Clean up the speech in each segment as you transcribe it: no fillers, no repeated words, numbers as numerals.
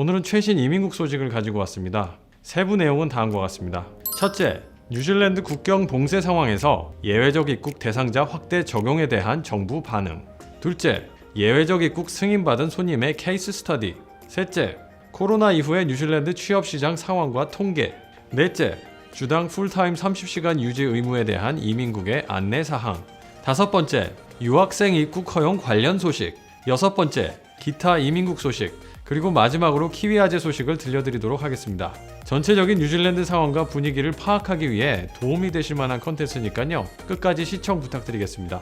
오늘은 최신 이민국 소식을 가지고 왔습니다. 세부 내용은 다음과 같습니다. 첫째, 뉴질랜드 국경 봉쇄 상황에서 예외적 입국 대상자 확대 적용에 대한 정부 반응. 둘째, 예외적 입국 승인받은 손님의 케이스 스터디. 셋째, 코로나 이후의 뉴질랜드 취업시장 상황과 통계. 넷째, 주당 풀타임 30시간 유지 의무에 대한 이민국의 안내사항. 다섯 번째, 유학생 입국 허용 관련 소식. 여섯 번째, 기타 이민국 소식. 그리고 마지막으로 키위아재 소식을 들려드리도록 하겠습니다. 전체적인 뉴질랜드 상황과 분위기를 파악하기 위해 도움이 되실 만한 컨텐츠니까요. 끝까지 시청 부탁드리겠습니다.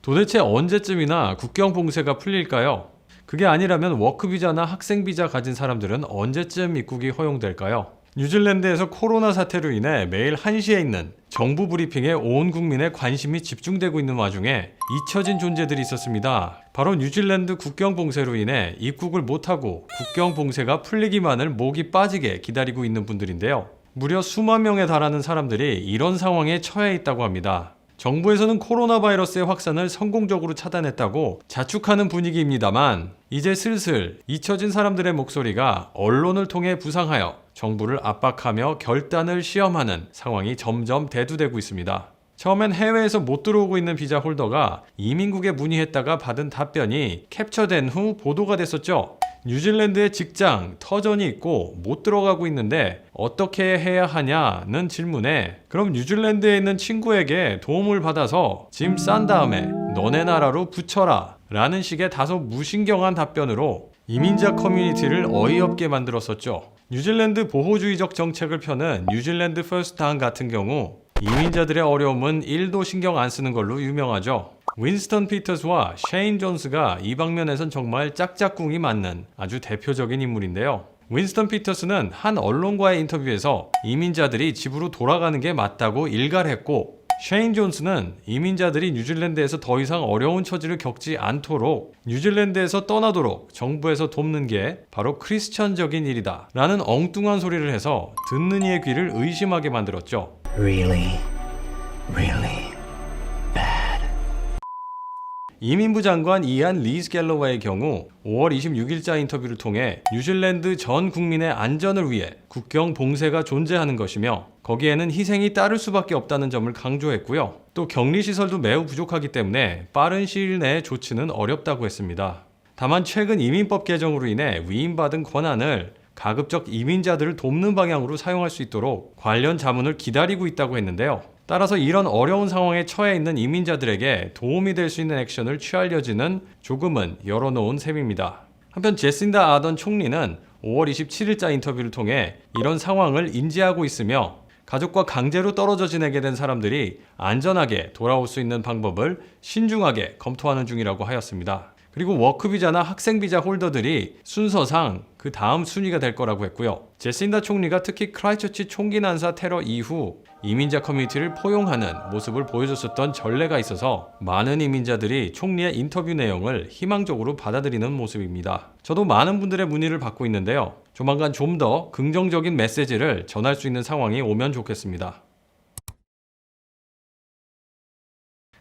도대체 언제쯤이나 국경 봉쇄가 풀릴까요? 그게 아니라면 워크비자나 학생비자 가진 사람들은 언제쯤 입국이 허용될까요? 뉴질랜드에서 코로나 사태로 인해 매일 1시에 있는 정부 브리핑에 온 국민의 관심이 집중되고 있는 와중에 잊혀진 존재들이 있었습니다. 바로 뉴질랜드 국경 봉쇄로 인해 입국을 못하고 국경 봉쇄가 풀리기만을 목이 빠지게 기다리고 있는 분들인데요. 무려 수만 명에 달하는 사람들이 이런 상황에 처해 있다고 합니다. 정부에서는 코로나 바이러스의 확산을 성공적으로 차단했다고 자축하는 분위기입니다만 이제 슬슬 잊혀진 사람들의 목소리가 언론을 통해 부상하여 정부를 압박하며 결단을 시험하는 상황이 점점 대두되고 있습니다. 처음엔 해외에서 못 들어오고 있는 비자 홀더가 이민국에 문의했다가 받은 답변이 캡처된 후 보도가 됐었죠. 뉴질랜드에 직장, 터전이 있고 못 들어가고 있는데 어떻게 해야 하냐는 질문에 그럼 뉴질랜드에 있는 친구에게 도움을 받아서 짐 싼 다음에 너네 나라로 붙여라 라는 식의 다소 무신경한 답변으로 이민자 커뮤니티를 어이없게 만들었었죠. 뉴질랜드 보호주의적 정책을 펴는 뉴질랜드 퍼스트당 같은 경우 이민자들의 어려움은 1도 신경 안 쓰는 걸로 유명하죠. 윈스턴 피터스와 셰인 존스가 이 방면에선 정말 짝짝꿍이 맞는 아주 대표적인 인물인데요. 윈스턴 피터스는 한 언론과의 인터뷰에서 이민자들이 집으로 돌아가는 게 맞다고 일갈했고, 셰인 존스는 이민자들이 뉴질랜드에서 더 이상 어려운 처지를 겪지 않도록 뉴질랜드에서 떠나도록 정부에서 돕는 게 바로 크리스천적인 일이다 라는 엉뚱한 소리를 해서 듣는 이의 귀를 의심하게 만들었죠. Really? 이민부 장관 이안 리스 갤러웨이의 경우 5월 26일자 인터뷰를 통해 뉴질랜드 전 국민의 안전을 위해 국경 봉쇄가 존재하는 것이며 거기에는 희생이 따를 수밖에 없다는 점을 강조했고요. 또 격리시설도 매우 부족하기 때문에 빠른 시일 내에 조치는 어렵다고 했습니다. 다만 최근 이민법 개정으로 인해 위임받은 권한을 가급적 이민자들을 돕는 방향으로 사용할 수 있도록 관련 자문을 기다리고 있다고 했는데요. 따라서 이런 어려운 상황에 처해 있는 이민자들에게 도움이 될 수 있는 액션을 취할 여지는 조금은 열어놓은 셈입니다. 한편 제신다 아던 총리는 5월 27일자 인터뷰를 통해 이런 상황을 인지하고 있으며 가족과 강제로 떨어져 지내게 된 사람들이 안전하게 돌아올 수 있는 방법을 신중하게 검토하는 중이라고 하였습니다. 그리고 워크비자나 학생비자 홀더들이 순서상 그 다음 순위가 될 거라고 했고요. 제신다 총리가 특히 크라이처치 총기 난사 테러 이후 이민자 커뮤니티를 포용하는 모습을 보여줬었던 전례가 있어서 많은 이민자들이 총리의 인터뷰 내용을 희망적으로 받아들이는 모습입니다. 저도 많은 분들의 문의를 받고 있는데요. 조만간 좀 더 긍정적인 메시지를 전할 수 있는 상황이 오면 좋겠습니다.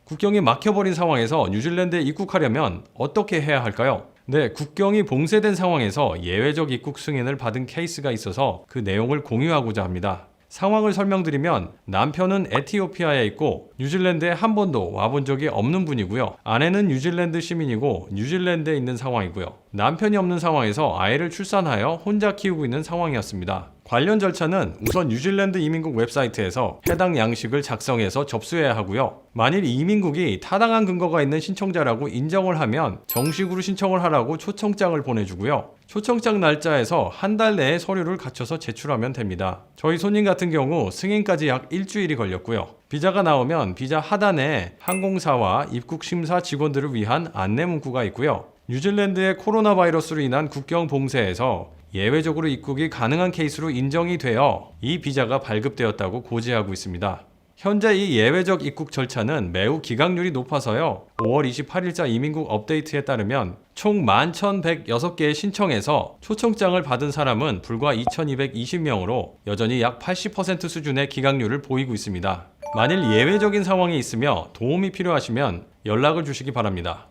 국경이 막혀버린 상황에서 뉴질랜드에 입국하려면 어떻게 해야 할까요? 네, 국경이 봉쇄된 상황에서 예외적 입국 승인을 받은 케이스가 있어서 그 내용을 공유하고자 합니다. 상황을 설명드리면 남편은 에티오피아에 있고 뉴질랜드에 한 번도 와본 적이 없는 분이고요. 아내는 뉴질랜드 시민이고 뉴질랜드에 있는 상황이고요. 남편이 없는 상황에서 아이를 출산하여 혼자 키우고 있는 상황이었습니다. 관련 절차는 우선 뉴질랜드 이민국 웹사이트에서 해당 양식을 작성해서 접수해야 하고요. 만일 이민국이 타당한 근거가 있는 신청자라고 인정을 하면 정식으로 신청을 하라고 초청장을 보내주고요. 초청장 날짜에서 한 달 내에 서류를 갖춰서 제출하면 됩니다. 저희 손님 같은 경우 승인까지 약 일주일이 걸렸고요. 비자가 나오면 비자 하단에 항공사와 입국 심사 직원들을 위한 안내 문구가 있고요. 뉴질랜드의 코로나 바이러스로 인한 국경 봉쇄에서 예외적으로 입국이 가능한 케이스로 인정이 되어 이 비자가 발급되었다고 고지하고 있습니다. 현재 이 예외적 입국 절차는 매우 기각률이 높아서요. 5월 28일자 이민국 업데이트에 따르면 총 11,106개의 신청에서 초청장을 받은 사람은 불과 2,220명으로 여전히 약 80% 수준의 기각률을 보이고 있습니다. 만일 예외적인 상황이 있으며 도움이 필요하시면 연락을 주시기 바랍니다.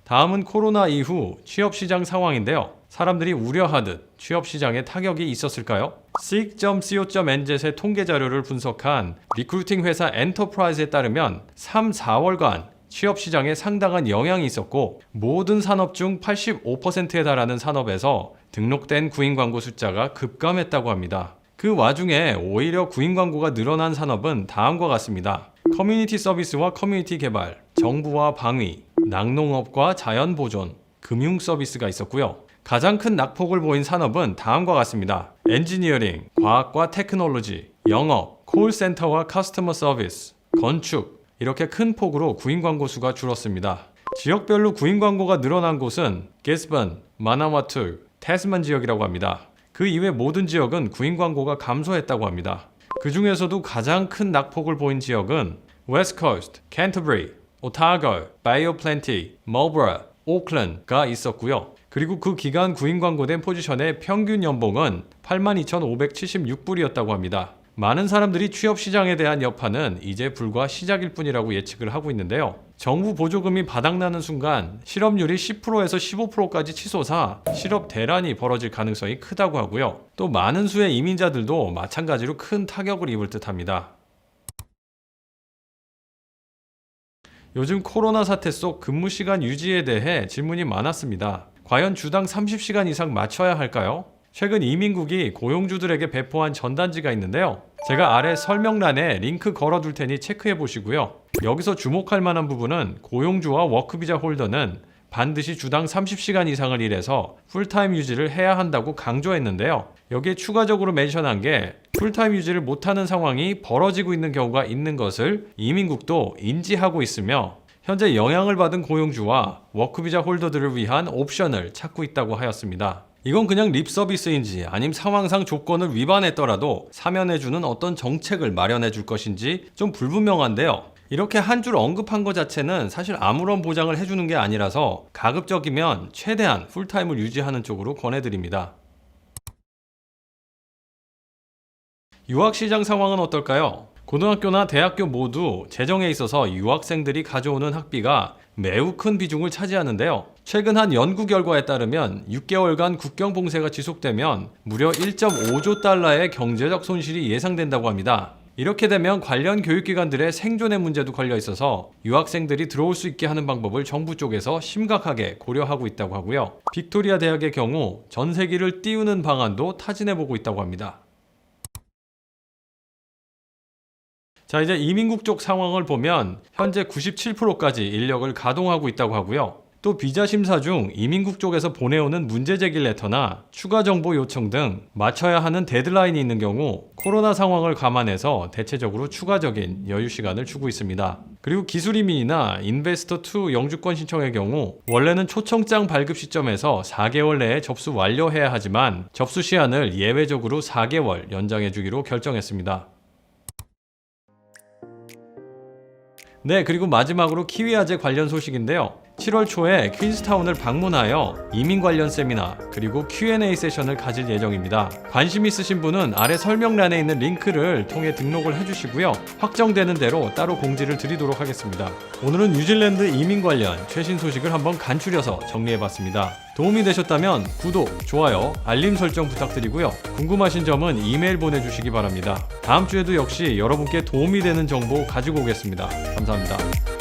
다음은 코로나 이후 취업시장 상황인데요. 사람들이 우려하듯 취업시장에 타격이 있었을까요? seek.co.nz의 통계 자료를 분석한 리크루팅 회사 엔터프라이즈에 따르면 3, 4월간 취업시장에 상당한 영향이 있었고 모든 산업 중 85%에 달하는 산업에서 등록된 구인 광고 숫자가 급감했다고 합니다. 그 와중에 오히려 구인 광고가 늘어난 산업은 다음과 같습니다. 커뮤니티 서비스와 커뮤니티 개발, 정부와 방위, 낙농업과 자연보존, 금융 서비스가 있었고요. 가장 큰 낙폭을 보인 산업은 다음과 같습니다. 엔지니어링, 과학과 테크놀로지, 영업, 콜센터와 커스터머 서비스, 건축 이렇게 큰 폭으로 구인 광고 수가 줄었습니다. 지역별로 구인 광고가 늘어난 곳은 기스번, 마나와투, 태스만 지역이라고 합니다. 그 이외 모든 지역은 구인 광고가 감소했다고 합니다. 그 중에서도 가장 큰 낙폭을 보인 지역은 웨스트 코스트, 캔터버리, 오타고, 바이오 플랜티, 멀버러, 오클랜드가 있었고요. 그리고 그 기간 구인 광고된 포지션의 평균 연봉은 82,576불이었다고 합니다. 많은 사람들이 취업 시장에 대한 여파는 이제 불과 시작일 뿐이라고 예측을 하고 있는데요. 정부 보조금이 바닥나는 순간 실업률이 10%에서 15%까지 치솟아 실업 대란이 벌어질 가능성이 크다고 하고요. 또 많은 수의 이민자들도 마찬가지로 큰 타격을 입을 듯합니다. 요즘 코로나 사태 속 근무 시간 유지에 대해 질문이 많았습니다. 과연 주당 30시간 이상 맞춰야 할까요? 최근 이민국이 고용주들에게 배포한 전단지가 있는데요. 제가 아래 설명란에 링크 걸어둘 테니 체크해 보시고요. 여기서 주목할 만한 부분은 고용주와 워크비자 홀더는 반드시 주당 30시간 이상을 일해서 풀타임 유지를 해야 한다고 강조했는데요. 여기에 추가적으로 멘션한 게 풀타임 유지를 못하는 상황이 벌어지고 있는 경우가 있는 것을 이민국도 인지하고 있으며 현재 영향을 받은 고용주와 워크비자 홀더들을 위한 옵션을 찾고 있다고 하였습니다. 이건 그냥 립 서비스인지 아님 상황상 조건을 위반했더라도 사면해주는 어떤 정책을 마련해 줄 것인지 좀 불분명한데요. 이렇게 한 줄 언급한 것 자체는 사실 아무런 보장을 해주는 게 아니라서 가급적이면 최대한 풀타임을 유지하는 쪽으로 권해드립니다. 유학시장 상황은 어떨까요? 고등학교나 대학교 모두 재정에 있어서 유학생들이 가져오는 학비가 매우 큰 비중을 차지하는데요. 최근 한 연구 결과에 따르면 6개월간 국경 봉쇄가 지속되면 무려 1.5조 달러의 경제적 손실이 예상된다고 합니다. 이렇게 되면 관련 교육기관들의 생존의 문제도 걸려 있어서 유학생들이 들어올 수 있게 하는 방법을 정부 쪽에서 심각하게 고려하고 있다고 하고요. 빅토리아 대학의 경우 전세기를 띄우는 방안도 타진해보고 있다고 합니다. 자, 이제 이민국 쪽 상황을 보면 현재 97%까지 인력을 가동하고 있다고 하고요. 또 비자 심사 중 이민국 쪽에서 보내오는 문제제기 레터나 추가 정보 요청 등 맞춰야 하는 데드라인이 있는 경우 코로나 상황을 감안해서 대체적으로 추가적인 여유 시간을 주고 있습니다. 그리고 기술이민이나 인베스터2 영주권 신청의 경우 원래는 초청장 발급 시점에서 4개월 내에 접수 완료해야 하지만 접수 시한을 예외적으로 4개월 연장해 주기로 결정했습니다. 네, 그리고 마지막으로 키위아재 관련 소식인데요. 7월 초에 퀸스타운을 방문하여 이민 관련 세미나 그리고 Q&A 세션을 가질 예정입니다. 관심 있으신 분은 아래 설명란에 있는 링크를 통해 등록을 해주시고요. 확정되는 대로 따로 공지를 드리도록 하겠습니다. 오늘은 뉴질랜드 이민 관련 최신 소식을 한번 간추려서 정리해봤습니다. 도움이 되셨다면 구독, 좋아요, 알림 설정 부탁드리고요. 궁금하신 점은 이메일 보내주시기 바랍니다. 다음 주에도 역시 여러분께 도움이 되는 정보 가지고 오겠습니다. 감사합니다.